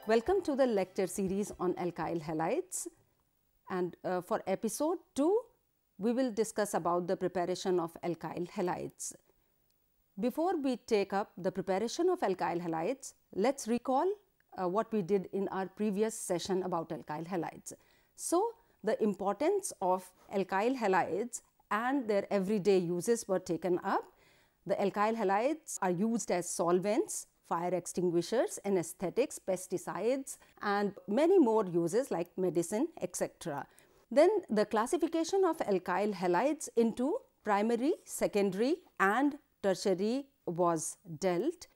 Welcome to the lecture series on alkyl halides, and for episode 2 we will discuss about the preparation of alkyl halides. Before we take up the preparation of alkyl halides, let's recall what we did in our previous session about alkyl halides. So, the importance of alkyl halides and their everyday uses were taken up. The alkyl halides are used as solvents, fire extinguishers, anesthetics, pesticides and many more uses like medicine, etc. Then the classification of alkyl halides into primary, secondary and tertiary was dealt.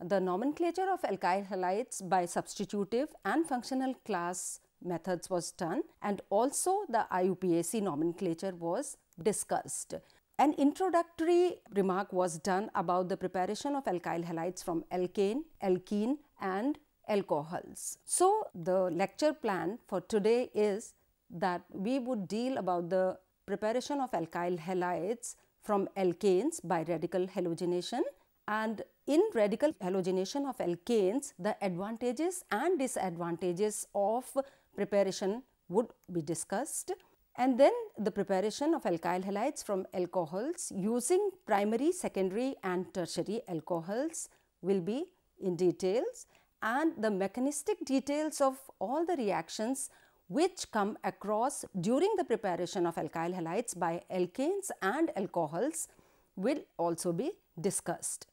The nomenclature of alkyl halides by substitutive and functional class methods was done, and also the IUPAC nomenclature was discussed. An introductory remark was done about the preparation of alkyl halides from alkane, alkene and alcohols. So, the lecture plan for today is that we would deal about the preparation of alkyl halides from alkanes by radical halogenation, and in radical halogenation of alkanes the advantages and disadvantages of preparation would be discussed. And then the preparation of alkyl halides from alcohols using primary, secondary and tertiary alcohols will be in details, and the mechanistic details of all the reactions which come across during the preparation of alkyl halides by alkanes and alcohols will also be discussed.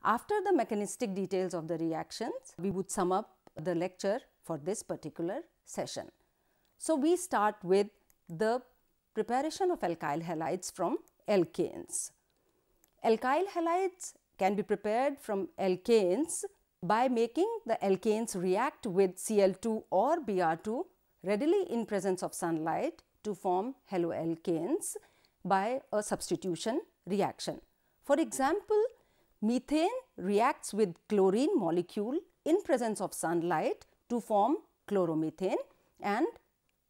After the mechanistic details of the reactions, we would sum up the lecture for this particular session. So, we start with the preparation of alkyl halides from alkanes. Alkyl halides can be prepared from alkanes by making the alkanes react with Cl2 or Br2 readily in presence of sunlight to form haloalkanes by a substitution reaction. For example, methane reacts with chlorine molecule in presence of sunlight to form chloromethane and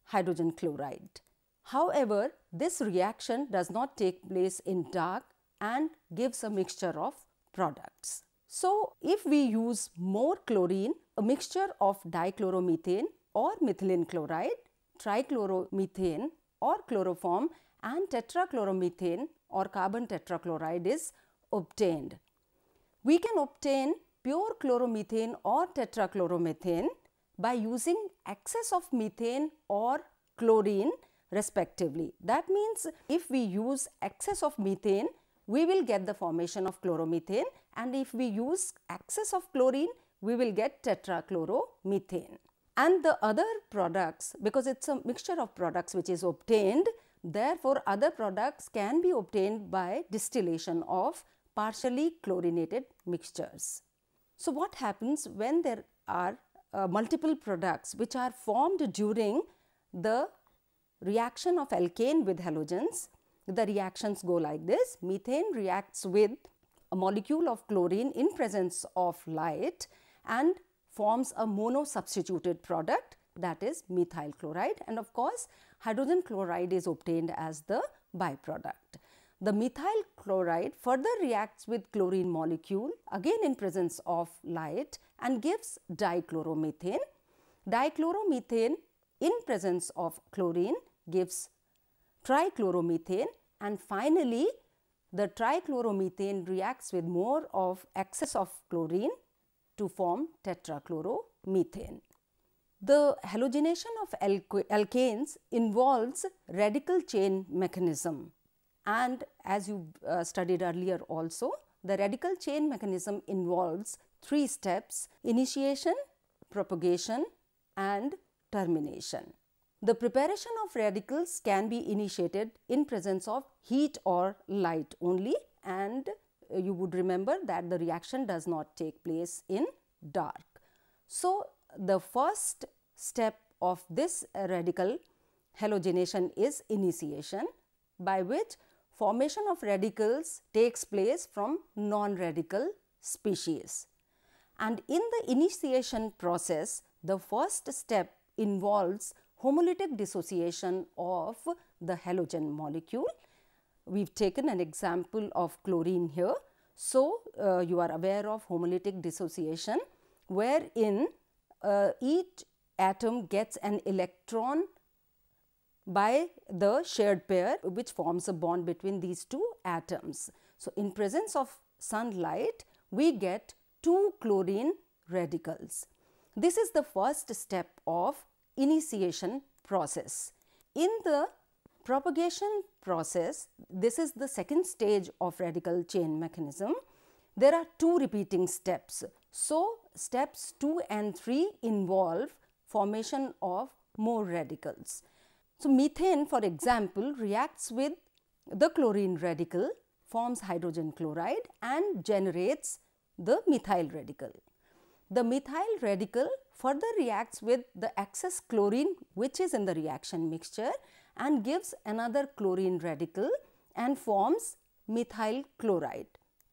hydrogen chloride. However, this reaction does not take place in dark and gives a mixture of products. So, if we use more chlorine, a mixture of dichloromethane or methylene chloride, trichloromethane or chloroform and tetrachloromethane or carbon tetrachloride is obtained. We can obtain pure chloromethane or tetrachloromethane by using excess of methane or chlorine respectively. That means, if we use excess of methane, we will get the formation of chloromethane, and if we use excess of chlorine, we will get tetrachloromethane. And the other products, because it is a mixture of products which is obtained, therefore, other products can be obtained by distillation of partially chlorinated mixtures. So, what happens when there are multiple products which are formed during the reaction of alkane with halogens? The reactions go like this: methane reacts with a molecule of chlorine in presence of light and forms a mono-substituted product, that is methyl chloride, and of course, hydrogen chloride is obtained as the byproduct. The methyl chloride further reacts with chlorine molecule again in presence of light and gives dichloromethane. Dichloromethane in presence of chlorine gives trichloromethane, and finally, the trichloromethane reacts with more of excess of chlorine to form tetrachloromethane. The halogenation of alkanes involves radical chain mechanism, and as you studied earlier also, the radical chain mechanism involves 3 steps: initiation, propagation and termination. The preparation of radicals can be initiated in presence of heat or light only, and you would remember that the reaction does not take place in dark. So, the first step of this radical halogenation is initiation, by which formation of radicals takes place from non-radical species. And in the initiation process, the first step involves homolytic dissociation of the halogen molecule. We have taken an example of chlorine here. So, you are aware of homolytic dissociation, wherein each atom gets an electron by the shared pair which forms a bond between these two atoms. So, in presence of sunlight, we get 2 chlorine radicals. This is the first step of initiation process. In the propagation process, this is the second stage of radical chain mechanism. There are 2 repeating steps. So, steps 2 and 3 involve formation of more radicals. So, methane, for example, reacts with the chlorine radical, forms hydrogen chloride and generates the methyl radical. The methyl radical further reacts with the excess chlorine which is in the reaction mixture and gives another chlorine radical and forms methyl chloride.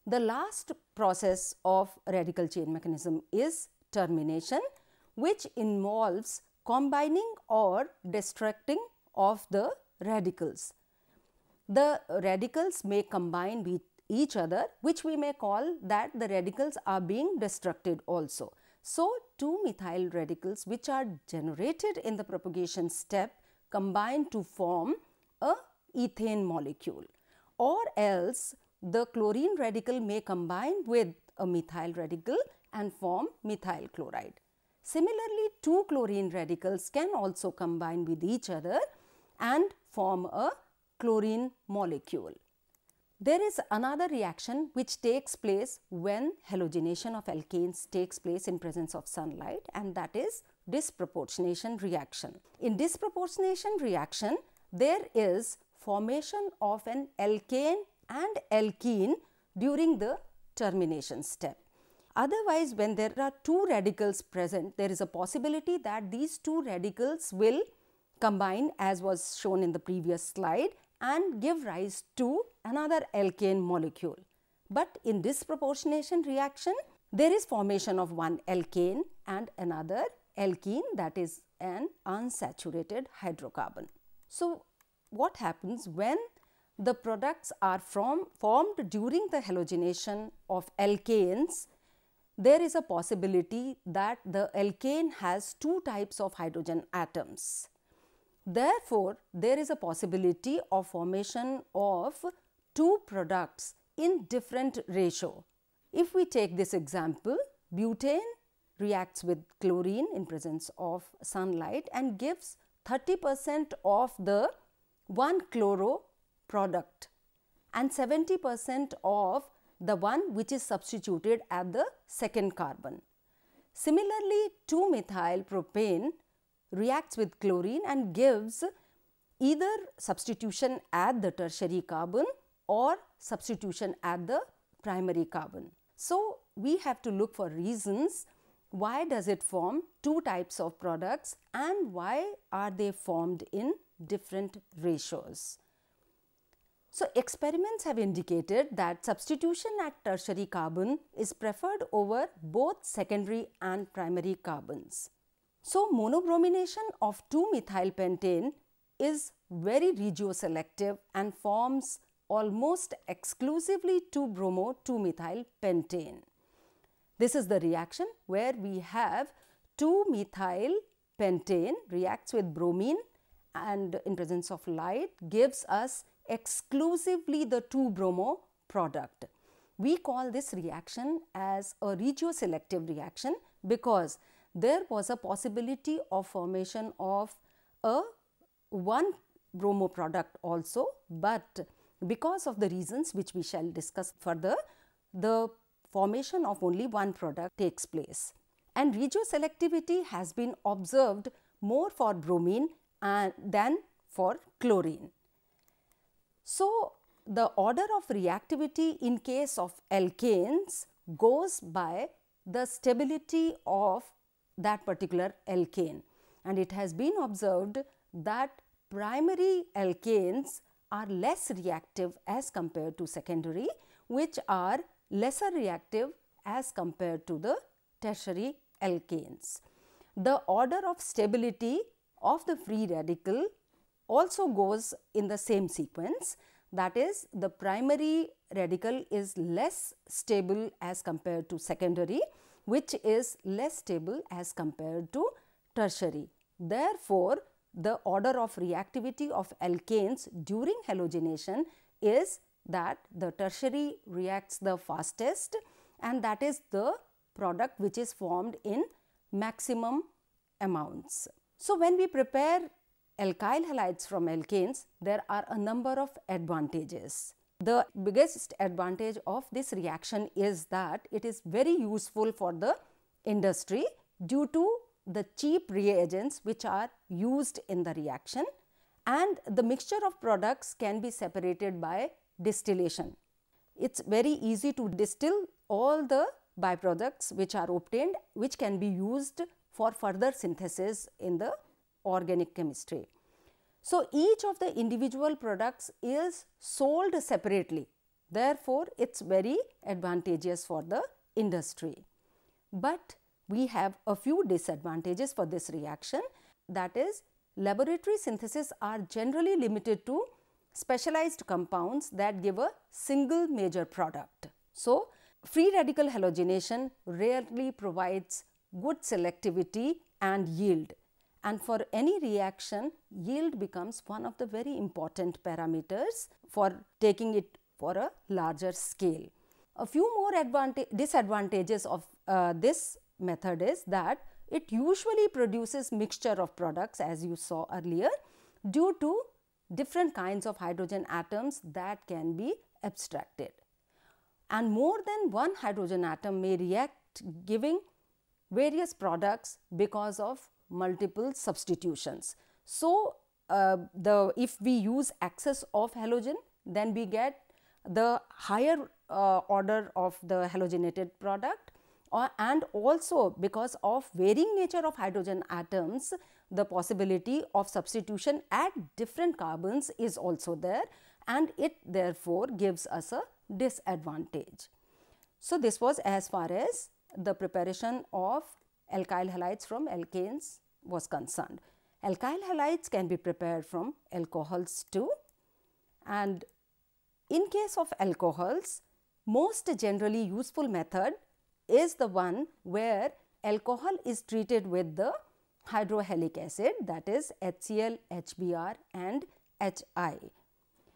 The last process of radical chain mechanism is termination, which involves combining or destructing of the radicals. The radicals may combine with each other, which we may call that the radicals are being destructed also. So, 2 methyl radicals which are generated in the propagation step combine to form a ethane molecule, or else the chlorine radical may combine with a methyl radical and form methyl chloride. Similarly, 2 chlorine radicals can also combine with each other and form a chlorine molecule. There is another reaction which takes place when halogenation of alkanes takes place in presence of sunlight, and that is disproportionation reaction. In disproportionation reaction, there is formation of an alkane and alkene during the termination step. Otherwise, when there are 2 radicals present, there is a possibility that these 2 radicals will combine, as was shown in the previous slide, and give rise to another alkane molecule. But in disproportionation reaction, there is formation of one alkane and another alkene, that is an unsaturated hydrocarbon. So, what happens when the products are formed during the halogenation of alkanes? There is a possibility that the alkane has 2 types of hydrogen atoms. Therefore, there is a possibility of formation of 2 products in different ratio. If we take this example, butane reacts with chlorine in presence of sunlight and gives 30% of the 1-chloro product and 70% of the one which is substituted at the second carbon. Similarly, 2-methyl propane reacts with chlorine and gives either substitution at the tertiary carbon or substitution at the primary carbon. So, we have to look for reasons why does it form 2 types of products and why are they formed in different ratios. So, experiments have indicated that substitution at tertiary carbon is preferred over both secondary and primary carbons. So, monobromination of 2-methyl pentane is very regioselective and forms almost exclusively 2-bromo 2-methyl pentane. This is the reaction where we have 2-methyl pentane reacts with bromine and in presence of light gives us exclusively the 2-bromo product. We call this reaction as a regioselective reaction because there was a possibility of formation of a 1-bromo product also, but because of the reasons which we shall discuss further, the formation of only one product takes place. And regioselectivity has been observed more for bromine than for chlorine. So, the order of reactivity in case of alkanes goes by the stability of that particular alkane, and it has been observed that primary alkanes are less reactive as compared to secondary, which are lesser reactive as compared to the tertiary alkanes. The order of stability of the free radical also goes in the same sequence, that is, the primary radical is less stable as compared to secondary, which is less stable as compared to tertiary. Therefore, the order of reactivity of alkanes during halogenation is that the tertiary reacts the fastest, and that is the product which is formed in maximum amounts. So, when we prepare alkyl halides from alkanes, there are a number of advantages. The biggest advantage of this reaction is that it is very useful for the industry due to the cheap reagents which are used in the reaction, and the mixture of products can be separated by distillation. It is very easy to distill all the byproducts which are obtained, which can be used for further synthesis in the organic chemistry. So, each of the individual products is sold separately. Therefore, it is very advantageous for the industry. But we have a few disadvantages for this reaction, that is, laboratory synthesis are generally limited to specialized compounds that give a single major product. So, free radical halogenation rarely provides good selectivity and yield, and for any reaction, yield becomes one of the very important parameters for taking it for a larger scale. A few more disadvantages of this method is that it usually produces mixture of products, as you saw earlier, due to different kinds of hydrogen atoms that can be abstracted, and more than one hydrogen atom may react, giving various products because of multiple substitutions. So, if we use excess of halogen, then we get the higher order of the halogenated product, and also because of varying nature of hydrogen atoms, the possibility of substitution at different carbons is also there, and it therefore gives us a disadvantage. So, this was as far as the preparation of alkyl halides from alkanes was concerned. Alkyl halides can be prepared from alcohols too, and in case of alcohols, most generally useful method is the one where alcohol is treated with the hydrohalic acid, that is HCl, HBr and HI.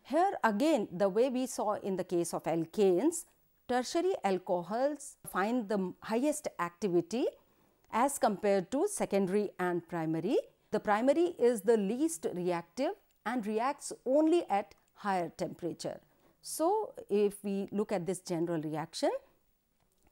Here again, the way we saw in the case of alkanes, tertiary alcohols find the highest activity as compared to secondary and primary. The primary is the least reactive and reacts only at higher temperature. So, if we look at this general reaction,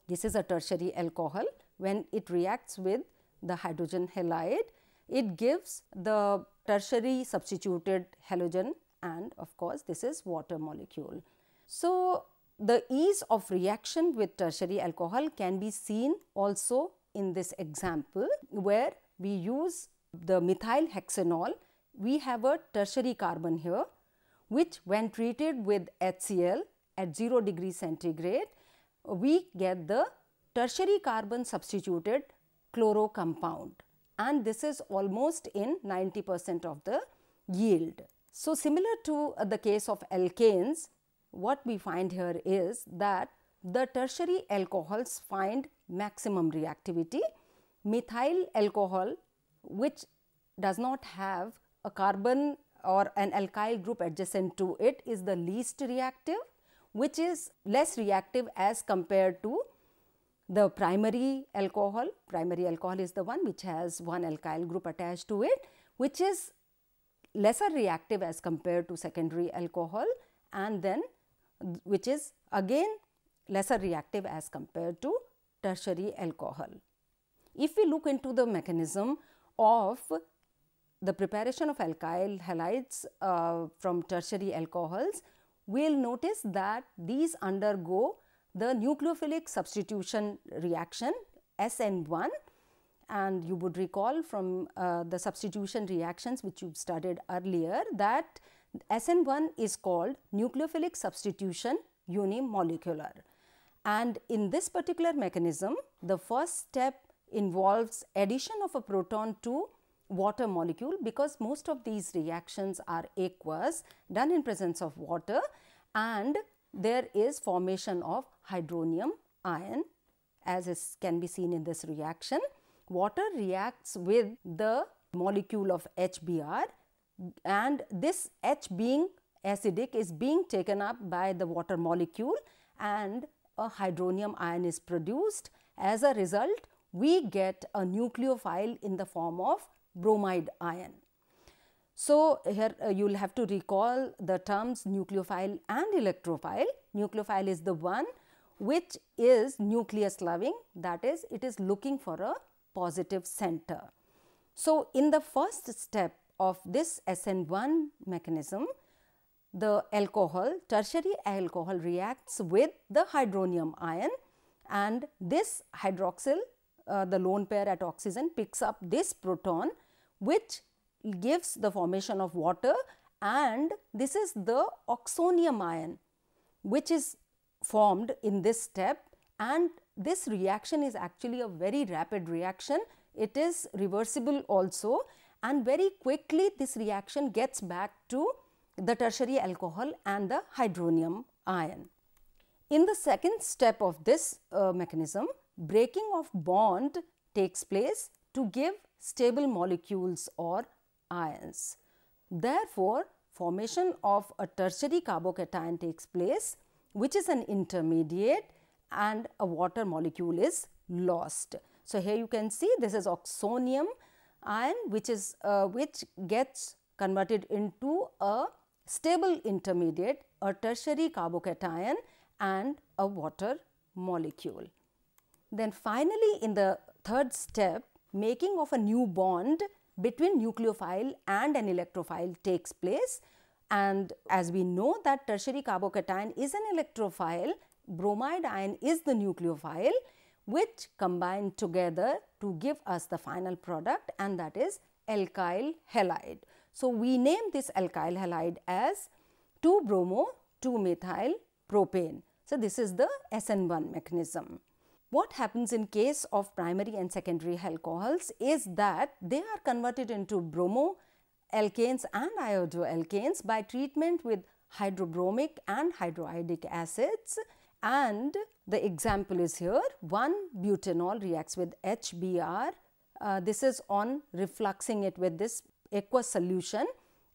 this is a tertiary alcohol. When it reacts with the hydrogen halide, it gives the tertiary substituted halogen, and of course, this is water molecule. So, the ease of reaction with tertiary alcohol can be seen also in this example, where we use the methyl hexanol. We have a tertiary carbon here, which when treated with HCl at 0 degree centigrade, we get the tertiary carbon substituted chloro compound, and this is almost in 90% of the yield. So, similar to the case of alkanes, what we find here is that the tertiary alcohols find maximum reactivity. Methyl alcohol, which does not have a carbon or an alkyl group adjacent to it, is the least reactive, which is less reactive as compared to the primary alcohol. Primary alcohol is the one which has one alkyl group attached to it, which is lesser reactive as compared to secondary alcohol, and then which is again lesser reactive as compared to tertiary alcohol. If we look into the mechanism of the preparation of alkyl halides from tertiary alcohols, we will notice that these undergo the nucleophilic substitution reaction SN1, and you would recall from the substitution reactions which you studied earlier that SN1 is called nucleophilic substitution unimolecular, and in this particular mechanism the first step involves addition of a proton to water molecule, because most of these reactions are aqueous, done in presence of water, and there is formation of hydronium ion as can be seen in this reaction. Water reacts with the molecule of HBr, and this H being acidic is being taken up by the water molecule and a hydronium ion is produced. As a result, we get a nucleophile in the form of bromide ion. So, here you will have to recall the terms nucleophile and electrophile. Nucleophile is the one which is nucleus loving, that is, it is looking for a positive center. So, in the first step of this SN1 mechanism, the alcohol, tertiary alcohol reacts with the hydronium ion, and this hydroxyl, the lone pair at oxygen, picks up this proton which gives the formation of water, and this is the oxonium ion which is formed in this step, and this reaction is actually a very rapid reaction. It is reversible also, and very quickly this reaction gets back to the tertiary alcohol and the hydronium ion. In the second step of this mechanism, breaking of bond takes place to give stable molecules or ions. Therefore, formation of a tertiary carbocation takes place, which is an intermediate, and a water molecule is lost. So, here you can see this is oxonium ion which gets converted into a stable intermediate, a tertiary carbocation and a water molecule. Then finally, in the third step, making of a new bond between nucleophile and an electrophile takes place, and as we know that tertiary carbocation is an electrophile, bromide ion is the nucleophile, which combine together to give us the final product, and that is alkyl halide. So, we name this alkyl halide as 2-bromo 2-methyl propane. So, this is the SN1 mechanism. What happens in case of primary and secondary alcohols is that they are converted into bromo alkanes and iodoalkanes by treatment with hydrobromic and hydroiodic acids, and the example is here. 1-butanol reacts with HBr. This is on refluxing it with this aqueous solution,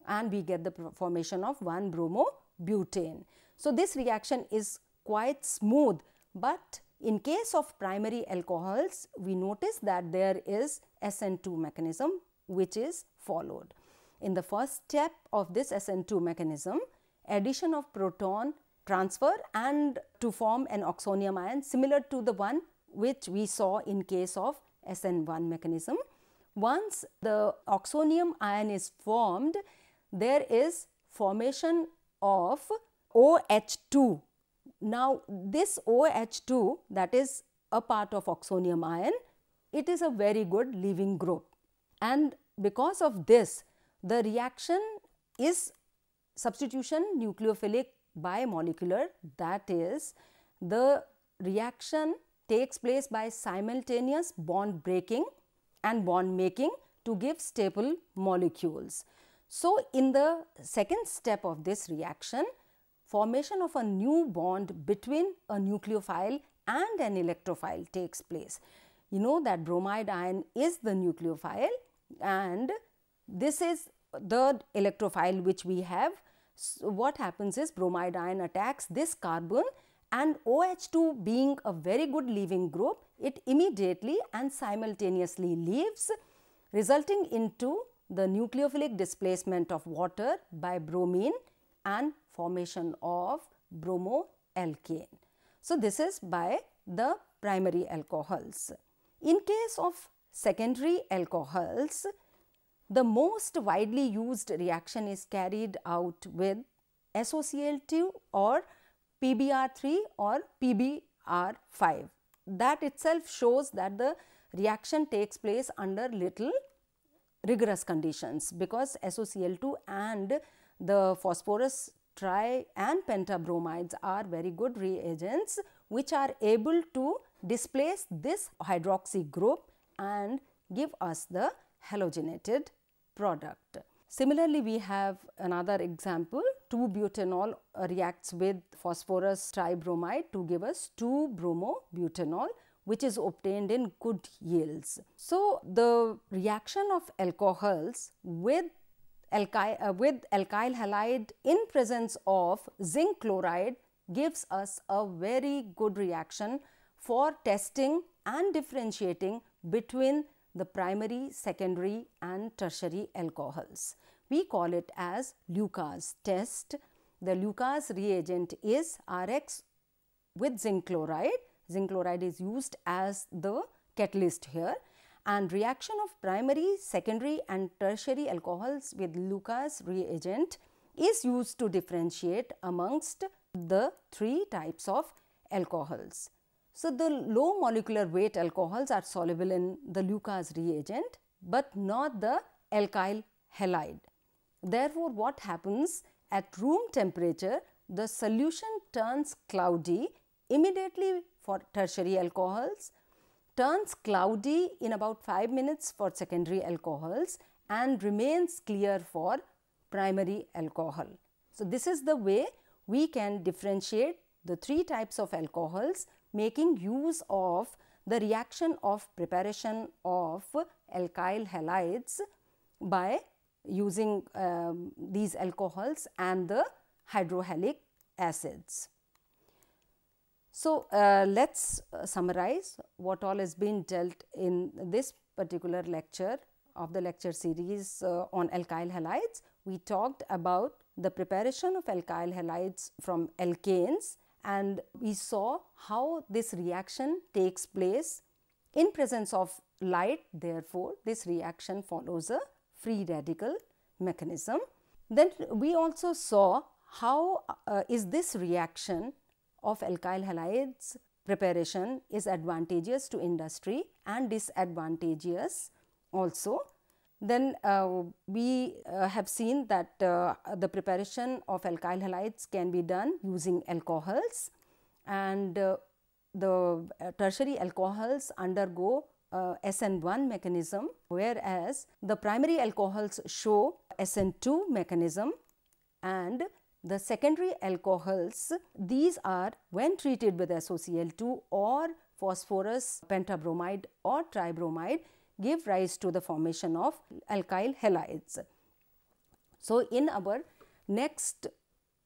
and we get the formation of 1-bromo-butane. So, this reaction is quite smooth, but in case of primary alcohols, we notice that there is SN2 mechanism which is followed. In the first step of this SN2 mechanism, addition of proton transfer and to form an oxonium ion similar to the one which we saw in case of SN1 mechanism. Once the oxonium ion is formed, there is formation of OH2. Now, this OH2, that is a part of oxonium ion, it is a very good leaving group, and because of this the reaction is substitution nucleophilic bimolecular, that is, the reaction takes place by simultaneous bond breaking and bond making to give stable molecules. So, in the second step of this reaction, formation of a new bond between a nucleophile and an electrophile takes place. You know that bromide ion is the nucleophile and this is the electrophile which we have. So, what happens is bromide ion attacks this carbon, and OH2 being a very good leaving group, it immediately and simultaneously leaves, resulting into the nucleophilic displacement of water by bromine and formation of bromoalkane. So, this is by the primary alcohols. In case of secondary alcohols, the most widely used reaction is carried out with SOCl2 or PBr3 or PBr5. That itself shows that the reaction takes place under little rigorous conditions, because SOCl2 and the phosphorus tri and pentabromides are very good reagents which are able to displace this hydroxy group and give us the halogenated product. Similarly, we have another example, 2-butanol reacts with phosphorus tribromide to give us 2-bromobutanol, which is obtained in good yields. So, the reaction of alcohols with alkyl halide in presence of zinc chloride gives us a very good reaction for testing and differentiating between the primary, secondary and tertiary alcohols. We call it as Lucas test. The Lucas reagent is Rx with zinc chloride. Zinc chloride is used as the catalyst here, and reaction of primary, secondary and tertiary alcohols with Lucas reagent is used to differentiate amongst the three types of alcohols. So, the low molecular weight alcohols are soluble in the Lucas reagent, but not the alkyl halide. Therefore, what happens at room temperature, the solution turns cloudy immediately for tertiary alcohols, turns cloudy in about 5 minutes for secondary alcohols and remains clear for primary alcohol. So, this is the way we can differentiate the three types of alcohols, making use of the reaction of preparation of alkyl halides by using these alcohols and the hydrohalic acids. So, let us summarize what all has been dealt in this particular lecture of the lecture series on alkyl halides. We talked about the preparation of alkyl halides from alkanes, and we saw how this reaction takes place in presence of light. Therefore, this reaction follows a free radical mechanism. Then we also saw how is this reaction of alkyl halides preparation is advantageous to industry and disadvantageous also. Then we have seen that the preparation of alkyl halides can be done using alcohols, and the tertiary alcohols undergo SN1 mechanism, whereas the primary alcohols show SN2 mechanism, and the secondary alcohols, these are when treated with SOCl2 or phosphorus pentabromide or tribromide, give rise to the formation of alkyl halides. So, in our next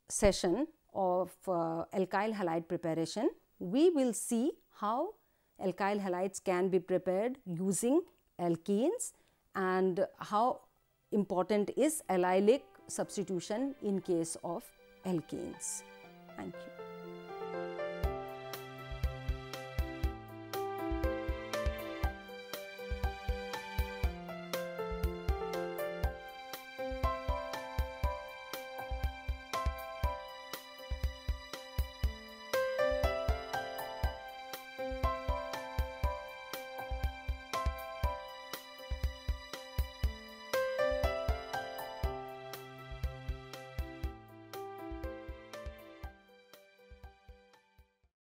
session of alkyl halide preparation, we will see how alkyl halides can be prepared using alkenes and how important is allylic substitution in case of alkenes. Thank you.